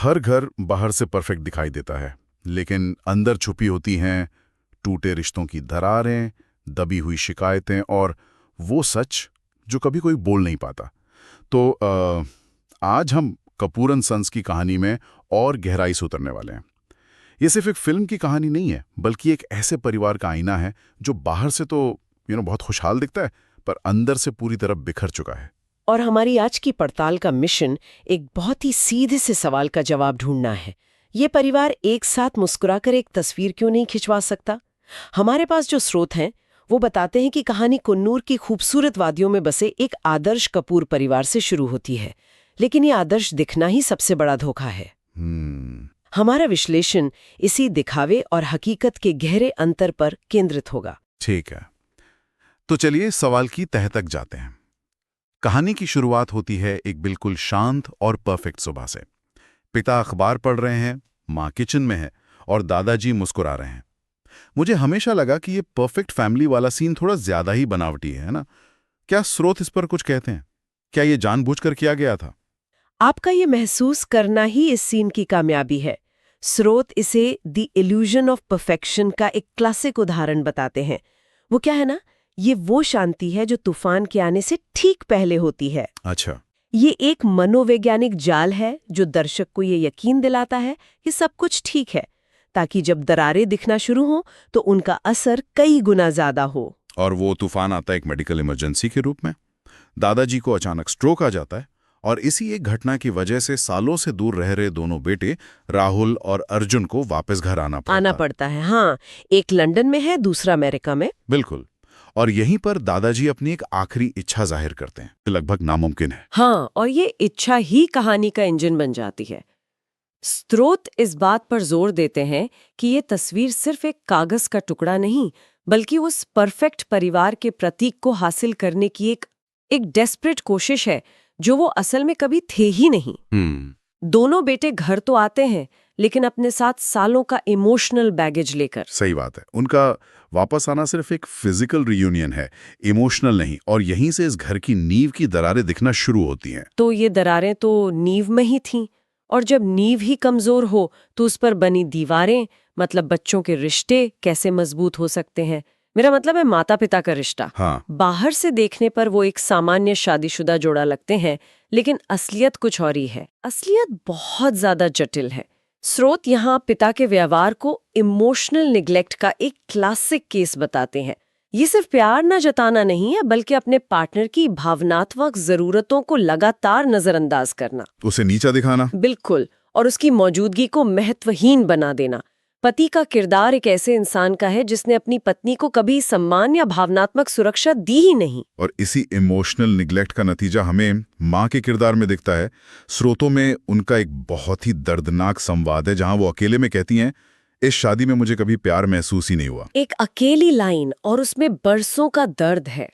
हर घर बाहर से परफेक्ट दिखाई देता है, लेकिन अंदर छुपी होती हैं टूटे रिश्तों की दरारें, दबी हुई शिकायतें और वो सच जो कभी कोई बोल नहीं पाता। तो आज हम कपूर एंड सन्स की कहानी में और गहराई से उतरने वाले हैं। ये सिर्फ एक फिल्म की कहानी नहीं है, बल्कि एक ऐसे परिवार का आईना है जो बाहर से तो बहुत खुशहाल दिखता है, पर अंदर से पूरी तरह बिखर चुका है। और हमारी आज की पड़ताल का मिशन एक बहुत ही सीधे से सवाल का जवाब ढूंढना है। ये परिवार एक साथ मुस्कुराकर एक तस्वीर क्यों नहीं खिंचवा सकता? हमारे पास जो स्रोत हैं वो बताते हैं कि कहानी कुन्नूर की खूबसूरत वादियों में बसे एक आदर्श कपूर परिवार से शुरू होती है, लेकिन ये आदर्श दिखना ही सबसे बड़ा धोखा है। हमारा विश्लेषण इसी दिखावे और हकीकत के गहरे अंतर पर केंद्रित होगा। ठीक है, तो चलिए सवाल की तह तक जाते हैं। कहानी की शुरुआत होती है एक बिल्कुल शांत और परफेक्ट सुबह से। पिता अखबार पढ़ रहे हैं, माँ किचन में है और दादाजी मुस्कुरा रहे हैं। मुझे हमेशा लगा कि ये परफेक्ट फैमिली वाला सीन थोड़ा ज्यादा ही बनावटी है ना? क्या स्रोत इस पर कुछ कहते हैं? क्या ये जानबूझकर किया गया था? आपका ये महसूस करना ही इस सीन की कामयाबी है। स्रोत इसे द इल्यूजन ऑफ परफेक्शन का एक क्लासिक उदाहरण बताते हैं। वो क्या है ना, ये वो शांति है जो तूफान के आने से ठीक पहले होती है। अच्छा। ये एक मनोवैज्ञानिक जाल है जो दर्शक को ये यकीन दिलाता है कि सब कुछ ठीक है, ताकि जब दरारें दिखना शुरू हो तो उनका असर कई गुना ज्यादा हो। और वो तूफान आता है एक मेडिकल इमरजेंसी के रूप में। दादाजी को अचानक स्ट्रोक आ जाता है और इसी एक घटना की वजह से सालों से दूर रह रहे दोनों बेटे राहुल और अर्जुन को वापस घर आना पड़ता है। हाँ, एक लंदन में है, दूसरा अमेरिका में। बिल्कुल। और यहीं पर दादाजी अपनी एक आखिरी इच्छा जाहिर करते हैं, लगभग नामुमकिन है। हाँ, और ये इच्छा ही कहानी का इंजन बन जाती है। स्रोत इस बात पर जोर देते हैं कि ये तस्वीर सिर्फ एक कागज का टुकड़ा नहीं, बल्कि उस परफेक्ट परिवार के प्रतीक को हासिल करने की एक डेस्परेट कोशिश है जो वो असल में कभी थे ही नहीं। दोनों बेटे घर तो आते हैं, लेकिन अपने साथ सालों का इमोशनल बैगेज लेकर। सही बात है, उनका वापस आना सिर्फ एक फिजिकल रियूनियन है, इमोशनल नहीं। और यहीं से इस घर की नींव की दरारें दिखना शुरू होती हैं। तो ये दरारें तो नींव में ही थीं, और जब नींव ही कमजोर हो तो उस पर बनी दीवारें, मतलब बच्चों के रिश्ते कैसे मजबूत हो सकते हैं? मेरा मतलब है माता पिता का रिश्ता। हाँ। बाहर से देखने पर वो एक सामान्य शादीशुदा जोड़ा लगते हैं, लेकिन असलियत कुछ और ही है। असलियत बहुत ज्यादा जटिल है। स्रोत यहाँ पिता के व्यवहार को इमोशनल निग्लेक्ट का एक क्लासिक केस बताते हैं। ये सिर्फ प्यार न जताना नहीं है, बल्कि अपने पार्टनर की भावनात्मक जरूरतों को लगातार नजरअंदाज करना, उसे नीचा दिखाना। बिल्कुल, और उसकी मौजूदगी को महत्वहीन बना देना। पति का किरदार एक ऐसे इंसान का है जिसने अपनी पत्नी को कभी सम्मान या भावनात्मक सुरक्षा दी ही नहीं। और इसी इमोशनल निग्लेक्ट का नतीजा हमें माँ के किरदार में दिखता है। स्रोतों में उनका एक बहुत ही दर्दनाक संवाद है जहां वो अकेले में कहती हैं, इस शादी में मुझे कभी प्यार महसूस ही नहीं हुआ। एक अकेली लाइन, और उसमें बरसों का दर्द है।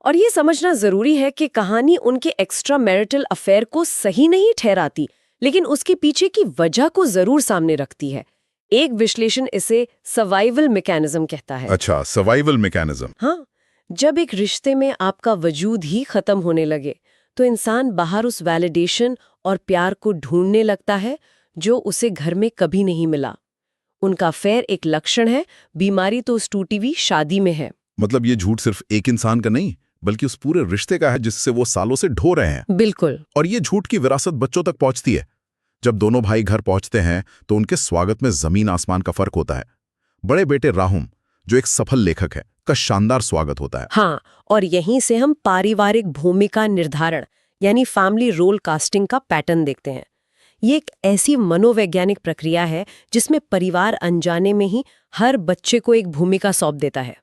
और ये समझना जरूरी है कि कहानी उनके एक्स्ट्रा मैरिटल अफेयर को सही नहीं ठहराती, लेकिन उसके पीछे की वजह को जरूर सामने रखती है। एक विश्लेषण इसे सर्वाइवल मैकेनिज्म कहता है। अच्छा, सर्वाइवल मैकेनिज्म। हाँ, जब एक रिश्ते में आपका वजूद ही खत्म होने लगे तो इंसान बाहर उस वैलिडेशन और प्यार को ढूंढने लगता है जो उसे घर में कभी नहीं मिला। उनका अफेयर एक लक्षण है, बीमारी तो उस टूटी हुई शादी में है। मतलब ये झूठ सिर्फ एक इंसान का नहीं, बल्कि उस पूरे रिश्ते का है जिससे वो सालों से ढो रहे हैं। बिल्कुल। और ये झूठ की विरासत बच्चों तक पहुंचती है। जब दोनों भाई घर पहुंचते हैं तो उनके स्वागत में जमीन आसमान का फर्क होता है। बड़े बेटे राहुल, जो एक सफल लेखक है, का शानदार स्वागत होता है। हाँ, और यहीं से हम पारिवारिक भूमिका निर्धारण यानी फैमिली रोल कास्टिंग का पैटर्न देखते हैं। ये एक ऐसी मनोवैज्ञानिक प्रक्रिया है जिसमें परिवार अनजाने में ही हर बच्चे को एक भूमिका सौंप देता है।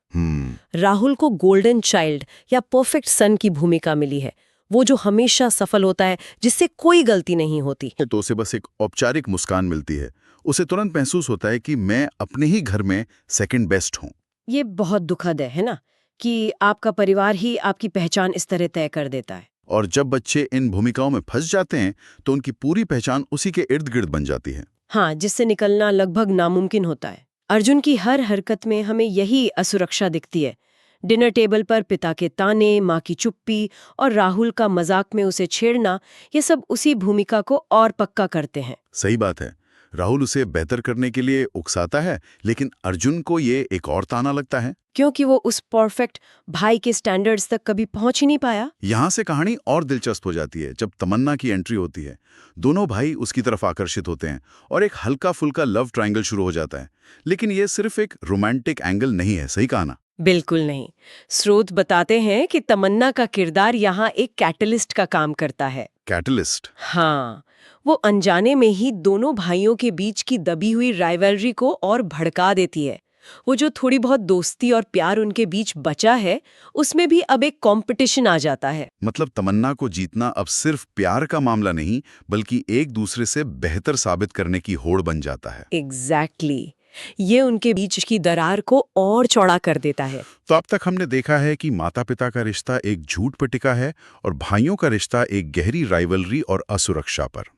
राहुल को गोल्डन चाइल्ड या परफेक्ट सन की भूमिका मिली है, वो जो हमेशा सफल होता है, जिससे कोई गलती नहीं होती। तो उसे बस एक औपचारिक मुस्कान मिलती है। उसे तुरंत महसूस होता है कि मैं अपने ही घर में सेकंड बेस्ट हूँ। ये बहुत दुखद है ना, कि आपका परिवार ही आपकी पहचान इस तरह तय कर देता है। और जब बच्चे इन भूमिकाओं में फंस जाते हैं तो उनकी पूरी पहचान उसी के इर्द गिर्द बन जाती है। हाँ, जिससे निकलना लगभग नामुमकिन होता है। अर्जुन की हर हरकत में हमें यही असुरक्षा दिखती है। डिनर टेबल पर पिता के ताने, माँ की चुप्पी और राहुल का मजाक में उसे छेड़ना, ये सब उसी भूमिका को और पक्का करते हैं। सही बात है। राहुल उसे बेहतर करने के लिए उकसाता है, लेकिन अर्जुन को ये एक और ताना लगता है, क्योंकि वो उस परफेक्ट भाई के स्टैंडर्ड्स तक कभी पहुंच ही नहीं पाया। यहाँ से कहानी और दिलचस्प हो जाती है जब तमन्ना की एंट्री होती है। दोनों भाई उसकी तरफ आकर्षित होते हैं और एक हल्का फुल्का लव ट्रायंगल शुरू हो जाता है। लेकिन ये सिर्फ एक रोमांटिक एंगल नहीं है, सही कहा ना? बिल्कुल नहीं। स्रोत बताते हैं कि तमन्ना का किरदार यहाँ एक कैटलिस्ट का काम करता है। कैटलिस्ट? हाँ, वो अनजाने में ही दोनों भाइयों के बीच की दबी हुई राइवलरी को और भड़का देती है। वो जो थोड़ी बहुत दोस्ती और प्यार उनके बीच बचा है, उसमें भी अब एक कंपटीशन आ जाता है। मतलब तमन्ना को जीतना अब सिर्फ प्यार का मामला नहीं, बल्कि एक दूसरे से बेहतर साबित करने की होड़ बन जाता है। एग्जैक्टली। ये उनके बीच की दरार को और चौड़ा कर देता है। तो अब तक हमने देखा है कि माता पिता का रिश्ता एक झूठ पर टिका है और भाइयों का रिश्ता एक गहरी राइवलरी और असुरक्षा पर।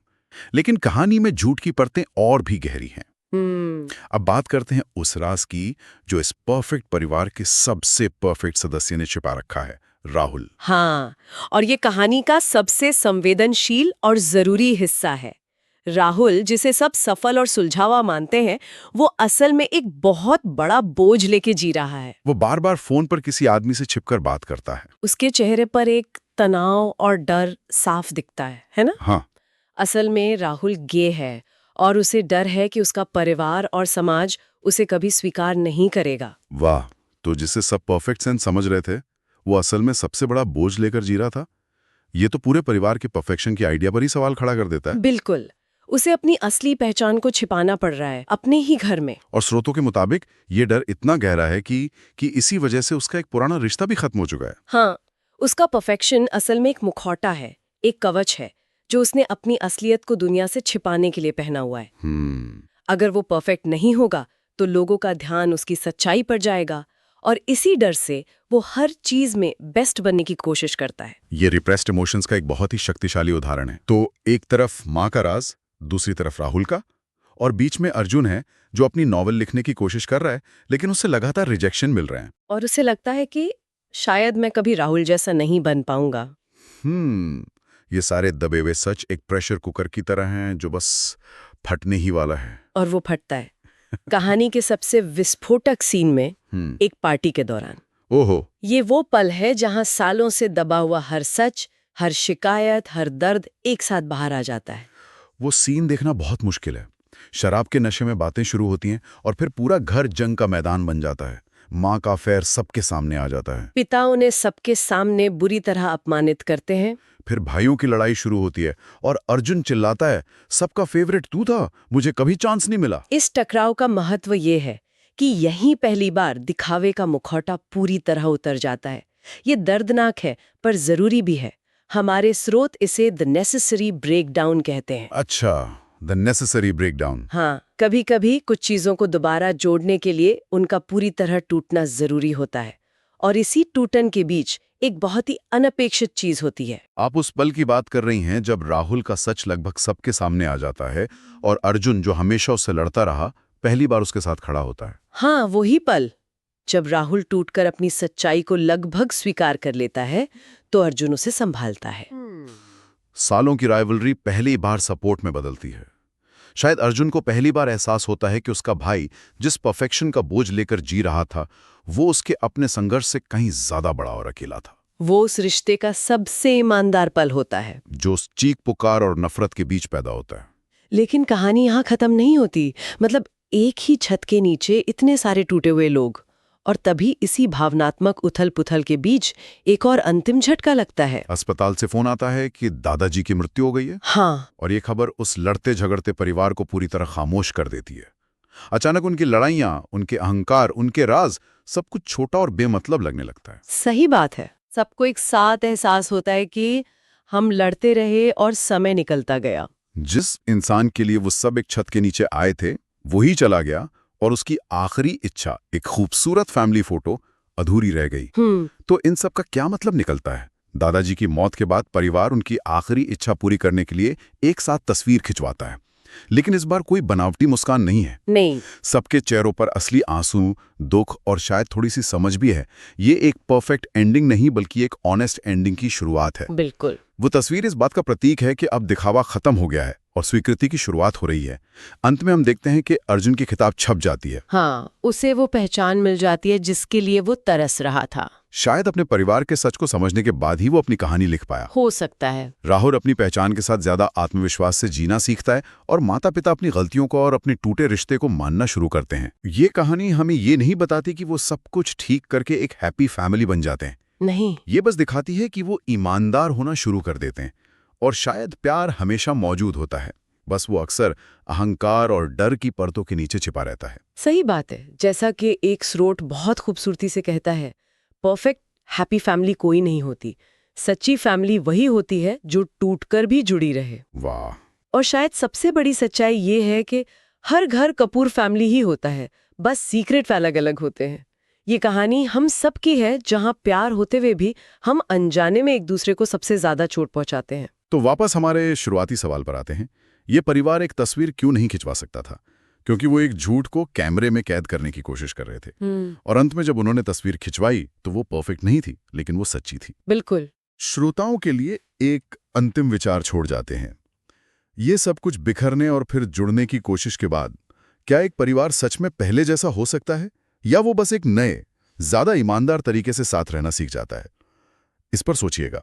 लेकिन कहानी में झूठ की परतें और भी गहरी हैं। अब बात करते हैं उस राज की जो इस परफेक्ट परिवार के सबसे परफेक्ट सदस्य ने छिपा रखा है, राहुल। हाँ, और ये कहानी का सबसे संवेदनशील और जरूरी हिस्सा है। राहुल, जिसे सब सफल और सुलझावा मानते हैं, वो असल में एक बहुत बड़ा बोझ लेके जी रहा है। वो बार बार फोन पर किसी आदमी से छिपकर बात करता है। उसके चेहरे पर एक तनाव और डर साफ दिखता है ना? हाँ। असल में राहुल गे है और उसे डर है कि उसका परिवार और समाज उसे कभी स्वीकार नहीं करेगा। वाह, तो जिसे सब परफेक्ट सेंस समझ रहे थे, वो असल में सबसे बड़ा बोझ लेकर जी रहा था। ये तो पूरे परिवार के परफेक्शन की आइडिया पर ही सवाल खड़ा कर देता है। बिल्कुल। उसे अपनी असली पहचान को छिपाना पड़ रहा है, अपने ही घर में। और स्रोतों के मुताबिक ये डर इतना गहरा है कि इसी वजह से उसका एक पुराना रिश्ता भी खत्म हो चुका है। हाँ, उसका परफेक्शन असल में एक मुखौटा है, एक कवच है, जो उसने अपनी असलियत को दुनिया से छिपाने के लिए पहना हुआ है। अगर वो परफेक्ट नहीं होगा तो लोगों का ध्यान उसकी सच्चाई पर जाएगा, और इसी डर से वो हर चीज में बेस्ट बनने की कोशिश करता है। ये रिप्रेस्ड इमोशंस का एक बहुत ही शक्तिशाली उदाहरण है। तो एक तरफ माँ का राज, दूसरी तरफ राहुल का, और बीच में अर्जुन है जो अपनी नॉवेल लिखने की कोशिश कर रहा है, लेकिन उससे लगातार रिजेक्शन मिल रहे हैं। और उसे लगता है कि शायद मैं कभी राहुल जैसा नहीं बन पाऊंगा। ये सारे दबे हुए सच एक प्रेशर कुकर की तरह हैं जो बस फटने ही वाला है। और वो फटता है कहानी के सबसे विस्फोटक सीन में, एक पार्टी के दौरान। ओहो। ये वो पल है जहां सालों से दबा हुआ हर सच, हर शिकायत, हर दर्द एक साथ बाहर आ जाता है। वो सीन देखना बहुत मुश्किल है। शराब के नशे में बातें शुरू होती हैं और फिर पूरा घर जंग का मैदान बन जाता है। माँ का अफेयर सबके सामने आ जाता है। पिता उन्हें सबके सामने बुरी तरह अपमानित करते हैं। फिर भाइयों की लड़ाई शुरू होती है और अर्जुन चिल्लाता है, सबका फेवरेट तू था, मुझे कभी चांस नहीं मिला। इस टकराव का महत्व ये है कि यहीं पहली बार दिखावे का मुखौटा पूरी तरह उतर जाता है। ये दर्दनाक है पर जरूरी भी है। हमारे स्रोत इसे द नेसेसरी ब्रेकडाउन कहते हैं। अच्छा, द नेसेसरी ब्रेकडाउन। हाँ, कभी कभी कुछ चीजों को दोबारा जोड़ने के लिए उनका पूरी तरह टूटना जरूरी होता है, और इसी टूटन के बीच एक बहुत ही अनपेक्षित चीज होती है। आप उस पल की बात कर रही हैं जब राहुल का सच लगभग सबके सामने आ जाता है और अर्जुन, जो हमेशा उससे लड़ता रहा, पहली बार उसके साथ खड़ा होता है। हाँ, वही पल जब राहुल टूटकर अपनी सच्चाई को लगभग स्वीकार कर लेता है तो अर्जुन उसे संभालता है। सालों की राइवलरी पहली बार सपोर्ट में बदलती है। शायद अर्जुन को पहली बार एहसास होता है कि उसका भाई जिस परफेक्शन का बोझ लेकर जी रहा था, वो उसके अपने संघर्ष से कहीं ज्यादा बड़ा और अकेला था। वो उस रिश्ते का सबसे ईमानदार पल होता है जो चीख पुकार और नफरत के बीच पैदा होता है। लेकिन कहानी यहाँ खत्म नहीं होती। मतलब एक ही छत के नीचे इतने सारे टूटे हुए लोग, और तभी इसी भावनात्मक उथल पुथल के बीच एक और अंतिम झटका लगता है। अस्पताल से फोन आता है कि दादाजी की मृत्यु हो गई है। हाँ, और ये खबर उस लड़ते झगड़ते परिवार को पूरी तरह खामोश कर देती है। अचानक उनकी लड़ाइयाँ, उनके अहंकार, उनके राज, सब कुछ छोटा और बेमतलब लगने लगता है। सही बात है। सबको एक साथ एहसास होता है कि हम लड़ते रहे और समय निकलता गया। जिस इंसान के लिए वो सब एक छत के नीचे आए थे, वही चला गया, और उसकी आखिरी इच्छा, एक खूबसूरत फैमिली फोटो, अधूरी रह गई। तो इन सब का क्या मतलब निकलता है? दादाजी की मौत के बाद परिवार उनकी आखिरी इच्छा पूरी करने के लिए एक साथ तस्वीर खिंचवाता है। लेकिन इस बार कोई बनावटी मुस्कान नहीं है। नहीं। सबके चेहरों पर असली आंसू, दुख और शायद थोड़ी सी समझ भी है। ये एक परफेक्ट एंडिंग नहीं बल्कि एक ऑनेस्ट एंडिंग की शुरुआत है। बिल्कुल। वो तस्वीर इस बात का प्रतीक है कि अब दिखावा खत्म हो गया है और स्वीकृति की शुरुआत हो रही है। अंत में हम देखते हैं कि अर्जुन की किताब छप जाती है। हाँ, उसे वो पहचान मिल जाती है जिसके लिए वो तरस रहा था। शायद अपने परिवार के सच को समझने के बाद ही वो अपनी कहानी लिख पाया। हो सकता है। राहुल अपनी पहचान के साथ ज्यादा आत्मविश्वास से जीना सीखता है और माता पिता अपनी गलतियों को और अपने टूटे रिश्ते को मानना शुरू करते हैं। ये कहानी हमें ये नहीं बताती कि वो सब कुछ ठीक करके एक हैप्पी फैमिली बन जाते हैं। नहीं। ये बस दिखाती है कि वो ईमानदार होना शुरू कर देते हैं और शायद प्यार हमेशा मौजूद होता है, बस वो अक्सर अहंकार और डर की परतों के नीचे छिपा रहता है। सही बात है। जैसा कि एक स्रोत बहुत खूबसूरती से कहता है, परफेक्ट हैप्पी फैमिली कोई नहीं होती, सच्ची फैमिली वही होती है जो टूटकर भी जुड़ी रहे। वाह। और शायद सबसे बड़ी सच्चाई ये है कि हर घर कपूर फैमिली ही होता है, बस सीक्रेट अलग अलग होते हैं। ये कहानी हम सब की है, जहां प्यार होते हुए भी हम अनजाने में एक दूसरे को सबसे ज्यादा चोट पहुंचाते हैं। तो वापस हमारे शुरुआती सवाल पर आते हैं। ये परिवार एक तस्वीर क्यों नहीं खिंचवा सकता था? क्योंकि वो एक झूठ को कैमरे में कैद करने की कोशिश कर रहे थे। और अंत में जब उन्होंने तस्वीर खिंचवाई तो वो परफेक्ट नहीं थी, लेकिन वो सच्ची थी। बिल्कुल। श्रोताओं के लिए एक अंतिम विचार छोड़ जाते हैं। ये सब कुछ बिखरने और फिर जुड़ने की कोशिश के बाद क्या एक परिवार सच में पहले जैसा हो सकता है, या वो बस एक नए, ज्यादा ईमानदार तरीके से साथ रहना सीख जाता है? इस पर सोचिएगा।